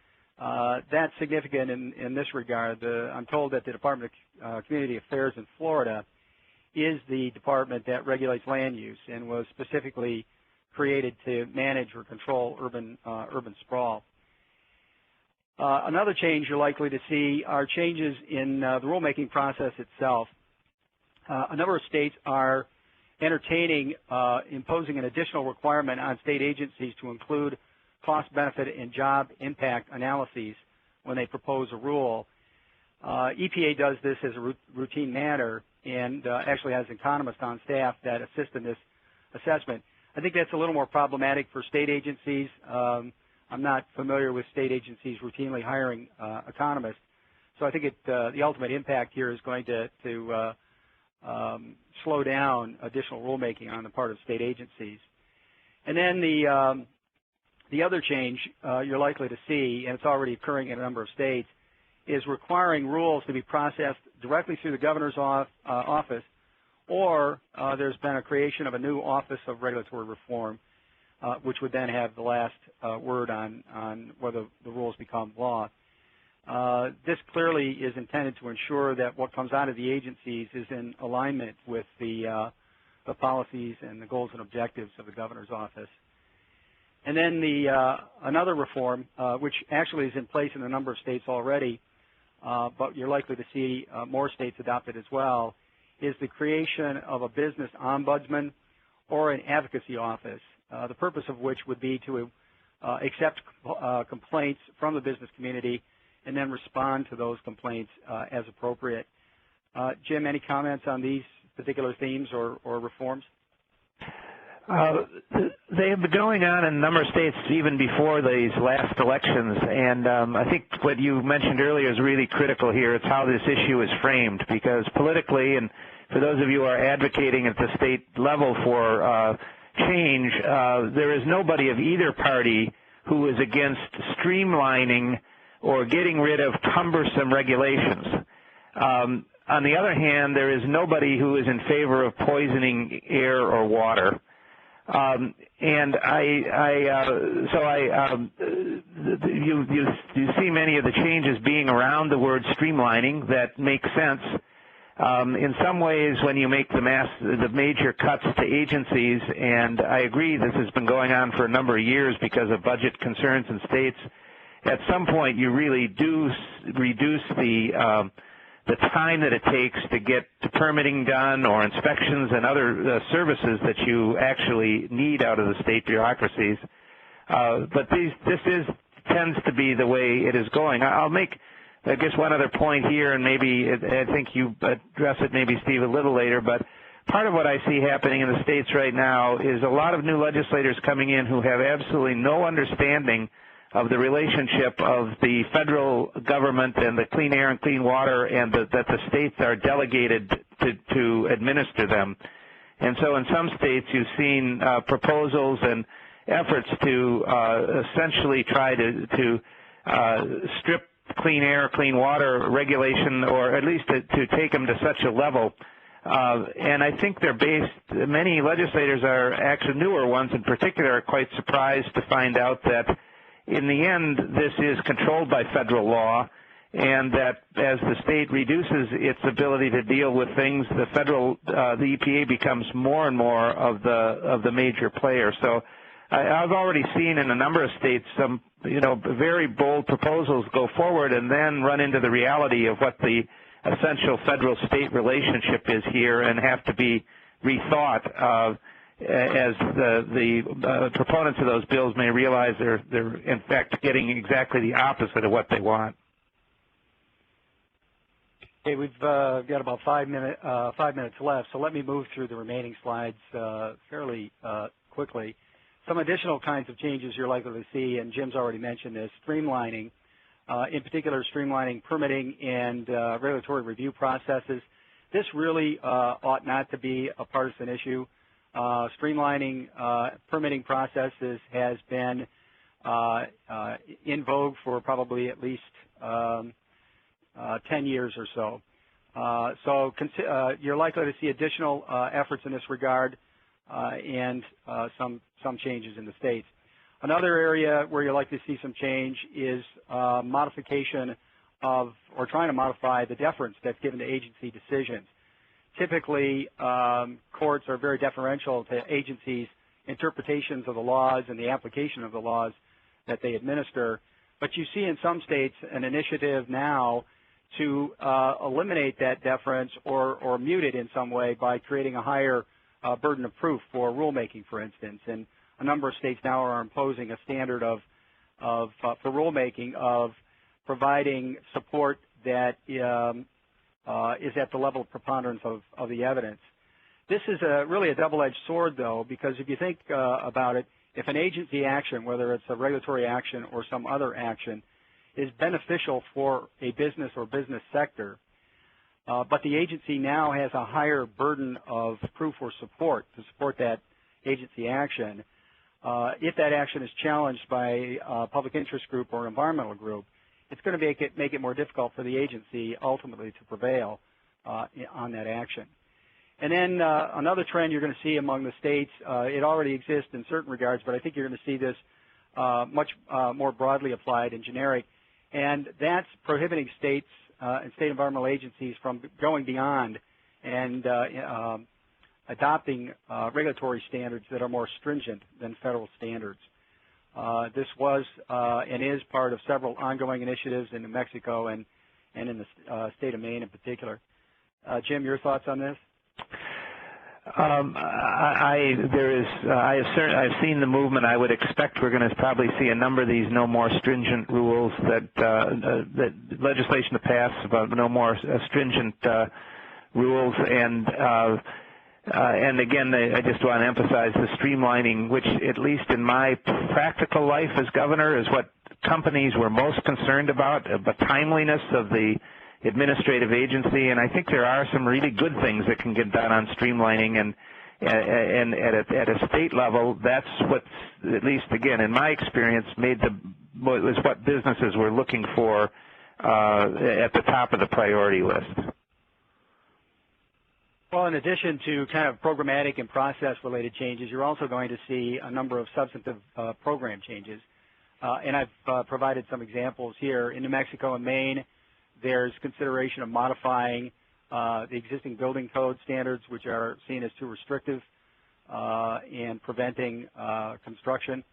that's significant in this regard. I'm told that the Department of Community Affairs in Florida is the department that regulates land use and was specifically created to manage or control urban sprawl. Another change you're likely to see are changes in the rulemaking process itself. A number of states are entertaining imposing an additional requirement on state agencies to include cost, benefit, and job impact analyses when they propose a rule. EPA does this as a routine matter and actually has economists on staff that assist in this assessment. I think that's a little more problematic for state agencies. I'm not familiar with state agencies routinely hiring economists, so I think the ultimate impact here is going to slow down additional rulemaking on the part of state agencies. And then the other change you're likely to see, and it's already occurring in a number of states, is requiring rules to be processed directly through the governor's office, or there's been a creation of a new Office of Regulatory Reform, which would then have the last word on whether the rules become law. This clearly is intended to ensure that what comes out of the agencies is in alignment with the policies and the goals and objectives of the governor's office. And then another reform, which actually is in place in a number of states already, but you're likely to see more states adopt it as well, is the creation of a business ombudsman or an advocacy office, the purpose of which would be to accept complaints from the business community and then respond to those complaints as appropriate. Jim, any comments on these particular themes or reforms? They have been going on in a number of states even before these last elections, and I think what you mentioned earlier is really critical here. It's how this issue is framed, because politically, and for those of you who are advocating at the state level for change, there is nobody of either party who is against streamlining or getting rid of cumbersome regulations. On the other hand, there is nobody who is in favor of poisoning air or water. You see many of the changes being around the word streamlining. That makes sense. In some ways, when you make the major cuts to agencies, and I agree this has been going on for a number of years because of budget concerns in states, at some point you really do reduce the time that it takes to get the permitting done or inspections and other services that you actually need out of the state bureaucracies. But this tends to be the way it is going. I'll make, I guess, one other point here, and maybe I think you address it, maybe, Steve, a little later, but part of what I see happening in the states right now is a lot of new legislators coming in who have absolutely no understanding of the relationship of the federal government and the clean air and clean water, and that the states are delegated to administer them. And so in some states you've seen proposals and efforts to essentially try to strip clean air, clean water regulation, or at least to take them to such a level. And I think they're based, many legislators are, actually newer ones in particular, are quite surprised to find out that in the end this is controlled by federal law, and that as the state reduces its ability to deal with things, the EPA becomes more and more of the major player. So I've already seen in a number of states some, very bold proposals go forward and then run into the reality of what the essential federal-state relationship is here and have to be rethought as the proponents of those bills may realize they're in fact getting exactly the opposite of what they want. Okay, we've got about 5 minutes left, so let me move through the remaining slides fairly quickly. Some additional kinds of changes you're likely to see, and Jim's already mentioned this, streamlining, in particular streamlining permitting and regulatory review processes. This really ought not to be a partisan issue. Streamlining permitting processes has been in vogue for probably at least 10 years or so. You're likely to see additional efforts in this regard and some changes in the states. Another area where you're likely to see some change is modification of, or trying to modify, the deference that's given to agency decisions. Typically, courts are very deferential to agencies' interpretations of the laws and the application of the laws that they administer. But you see in some states an initiative now to eliminate that deference or mute it in some way by creating a higher burden of proof for rulemaking, for instance. And a number of states now are imposing a standard for rulemaking of providing support that is at the level of preponderance of the evidence. This is really a double-edged sword, though, because if you think about it, if an agency action, whether it's a regulatory action or some other action, is beneficial for a business or business sector, but the agency now has a higher burden of proof or support to support that agency action, if that action is challenged by a public interest group or environmental group, it's going to make it more difficult for the agency ultimately to prevail on that action. And then another trend you're going to see among the states, it already exists in certain regards, but I think you're going to see this much more broadly applied and generic, and that's prohibiting states and state environmental agencies from going beyond and adopting regulatory standards that are more stringent than federal standards. This was and is part of several ongoing initiatives in New Mexico and in the state of Maine in particular. Jim, your thoughts on this? I've seen the movement. I would expect we're going to probably see a number of these no more stringent rules, that legislation to pass about no more stringent rules, and And again, I just want to emphasize the streamlining, which at least in my practical life as governor is what companies were most concerned about, the timeliness of the administrative agency. And I think there are some really good things that can get done on streamlining, and at a state level, that's what's, at least again in my experience, was what businesses were looking for at the top of the priority list. Well, in addition to kind of programmatic and process-related changes, you're also going to see a number of substantive program changes. And I've provided some examples here. In New Mexico and Maine, there's consideration of modifying the existing building code standards, which are seen as too restrictive and preventing construction.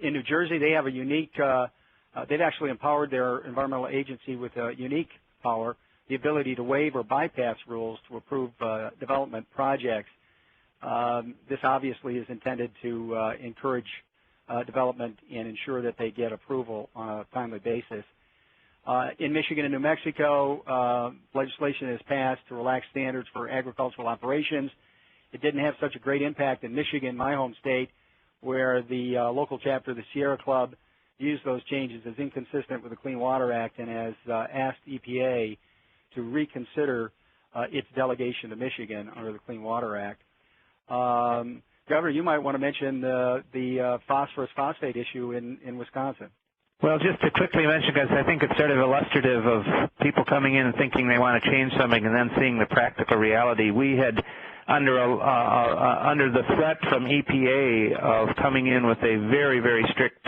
In New Jersey, they have a unique, they've actually empowered their environmental agency with a unique power, the ability to waive or bypass rules to approve development projects. This obviously is intended to encourage development and ensure that they get approval on a timely basis. In Michigan and New Mexico, legislation has passed to relax standards for agricultural operations. It didn't have such a great impact in Michigan, my home state, where the local chapter of the Sierra Club used those changes as inconsistent with the Clean Water Act and has asked EPA to reconsider its delegation to Michigan under the Clean Water Act. Governor, you might want to mention the phosphorus phosphate issue in Wisconsin. Well, just to quickly mention, because I think it's sort of illustrative of people coming in and thinking they want to change something and then seeing the practical reality. We had, under the threat from EPA of coming in with a very, very strict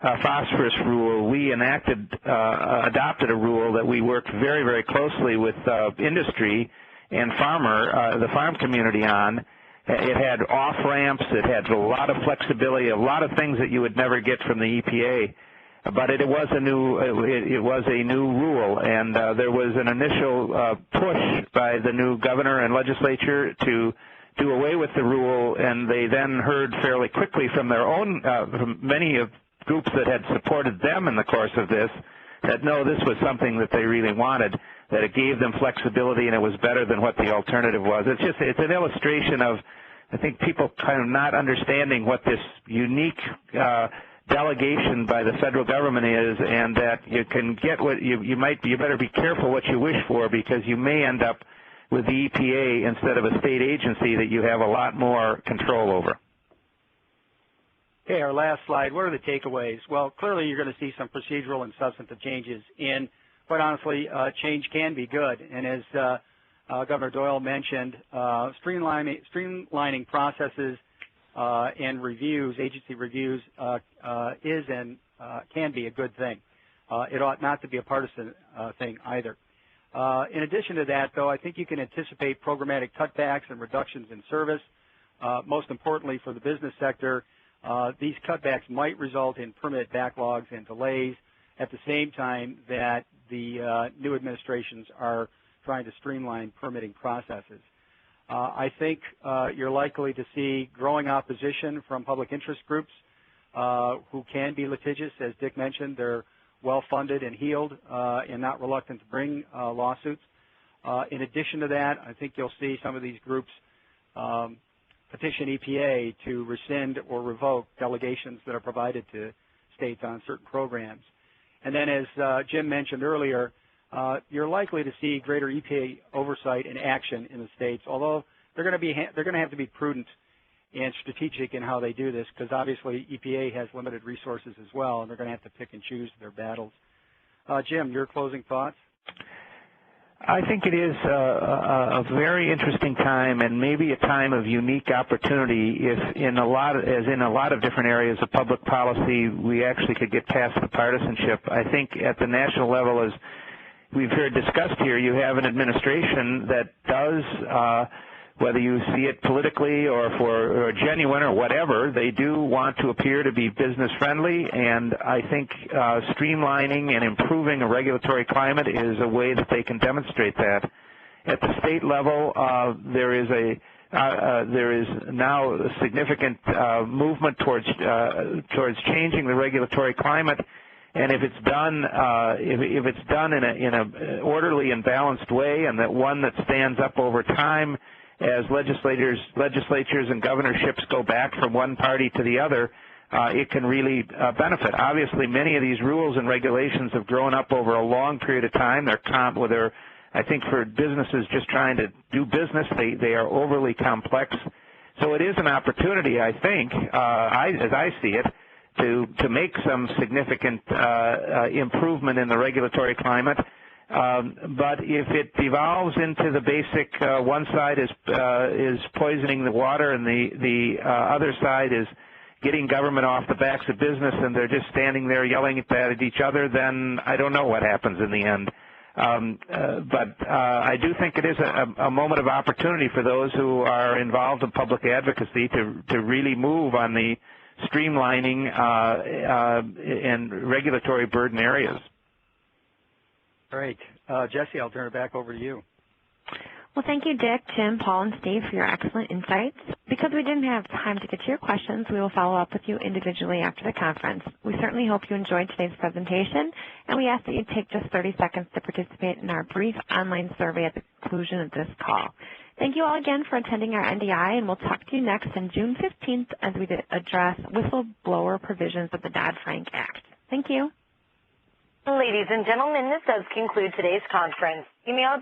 phosphorus rule, we adopted a rule that we worked very, very closely with industry and the farm community on. It had off-ramps, it had a lot of flexibility, a lot of things that you would never get from the EPA. But it was a new rule, and there was an initial push by the new governor and legislature to do away with the rule, and they then heard fairly quickly from their own, from many of groups that had supported them in the course of this, that no, this was something that they really wanted, that it gave them flexibility and it was better than what the alternative was. It's an illustration of, I think, people kind of not understanding what this unique delegation by the federal government is, and that you can get what you better be careful what you wish for, because you may end up with the EPA instead of a state agency that you have a lot more control over. Okay, our last slide. What are the takeaways? Well, clearly you're going to see some procedural and substantive changes, and quite honestly, change can be good. And as Governor Doyle mentioned, streamlining processes and reviews, agency reviews, is and can be a good thing. It ought not to be a partisan thing either. In addition to that, though, I think you can anticipate programmatic cutbacks and reductions in service. Most importantly for the business sector, these cutbacks might result in permit backlogs and delays at the same time that the new administrations are trying to streamline permitting processes. I think you're likely to see growing opposition from public interest groups who can be litigious. As Dick mentioned, they're well-funded and heeled and not reluctant to bring lawsuits. In addition to that, I think you'll see some of these groups petition EPA to rescind or revoke delegations that are provided to states on certain programs. And then, as Jim mentioned earlier, you're likely to see greater EPA oversight and action in the states, although they're going to have to be prudent and strategic in how they do this, because obviously EPA has limited resources as well, and they're going to have to pick and choose their battles. Jim, your closing thoughts? I think it is a very interesting time, and maybe a time of unique opportunity if in a lot of different areas of public policy we actually could get past the partisanship. I think at the national level, as we've heard discussed here, you have an administration that does, whether you see it politically or genuine or whatever, they do want to appear to be business friendly, and I think streamlining and improving a regulatory climate is a way that they can demonstrate that. At the state level, there is now a significant movement towards changing the regulatory climate. And if it's done, if it's done in an orderly and balanced way, and that one that stands up over time as legislatures and governorships go back from one party to the other, it can really benefit. Obviously, many of these rules and regulations have grown up over a long period of time. I think for businesses just trying to do business, they are overly complex. So it is an opportunity, I think, as I see it, to make some significant improvement in the regulatory climate. But if it devolves into the basic one side is poisoning the water and the other side is getting government off the backs of business and they're just standing there yelling at each other, then I don't know what happens in the end. But I do think it is a moment of opportunity for those who are involved in public advocacy to really move on the streamlining and regulatory burden areas. Great. Jesse, I'll turn it back over to you. Well, thank you, Dick, Jim, Paul, and Steve for your excellent insights. Because we didn't have time to get to your questions, we will follow up with you individually after the conference. We certainly hope you enjoyed today's presentation, and we ask that you take just 30 seconds to participate in our brief online survey at the conclusion of this call. Thank you all again for attending our NDI, and we'll talk to you next on June 15th as we address whistleblower provisions of the Dodd-Frank Act. Thank you. Ladies and gentlemen, this does conclude today's conference. You may all